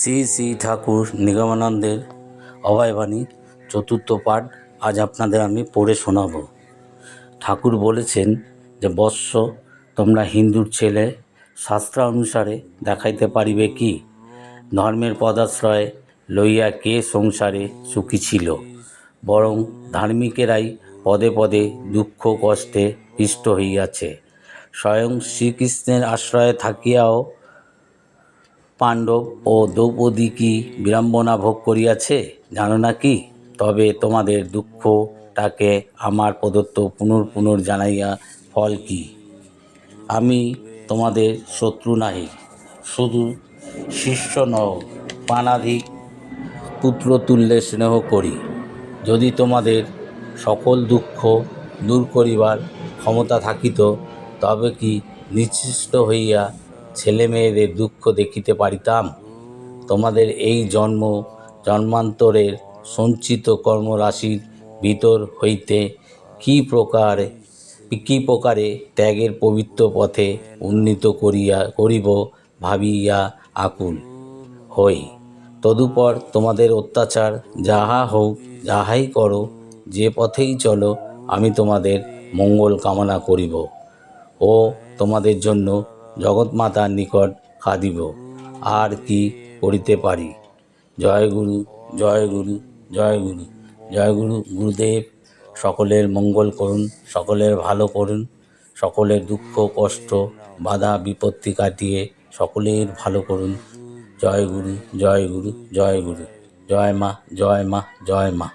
শ্রী শ্রী ঠাকুর নিগমানন্দের অভয়বাণী চতুর্থ পাঠ আজ আপনাদের আমি পড়ে শোনাব। ঠাকুর বলেছেন যে বৎস, তোমরা হিন্দুর ছেলে শাস্ত্র অনুসারে দেখাইতে পারিবে কি ধর্মের পদাশ্রয় লইয়া কে সংসারে সুখী ছিল। বরং ধার্মিকেরাই পদে পদে দুঃখ কষ্টে পিষ্ট হইয়াছে। স্বয়ং শ্রীকৃষ্ণের আশ্রয়ে থাকিয়াও পাণ্ডব ও দ্রৌপদী কি বিড়ম্বনা ভোগ করিয়াছে জানো না কি? তবে তোমাদের দুঃখটাকে আমার প্রদত্ত পুনর্ জানাইয়া ফল কি? আমি তোমাদের শত্রু নাহি, শুধু শিষ্য নও, প্রাণাধিক পুত্রতুল্যে স্নেহ করি। যদি তোমাদের সকল দুঃখ দূর করিবার ক্ষমতা থাকিত, তবে কি নিশ্চিষ্ট হইয়া ছেলে মেয়েদের দুঃখ দেখিতে পারিতাম? তোমাদের এই জন্মান্তরের সঞ্চিত কর্মরাশির ভিতর হইতে কি প্রকারে ত্যাগের পবিত্র পথে উন্নীত করিব ভাবিয়া আকুল হই। তদুপর তোমাদের অত্যাচার যাহা হোক, যাহাই করো, যে পথেই চলো, আমি তোমাদের মঙ্গল কামনা করিব ও তোমাদের জন্য জগৎমাতার নিকট কাঁদিব। আর কি করিতে পারি? জয় গুরু, জয় গুরু, জয় গুরু, জয় গুরু। গুরুদেব সকলের মঙ্গল করুন, সকলের ভালো করুন, সকলের দুঃখ কষ্ট বাধা বিপত্তি কাটিয়ে সকলের ভালো করুন। জয় গুরু, জয় গুরু, জয় গুরু, জয় মা, জয় মা, জয় মা।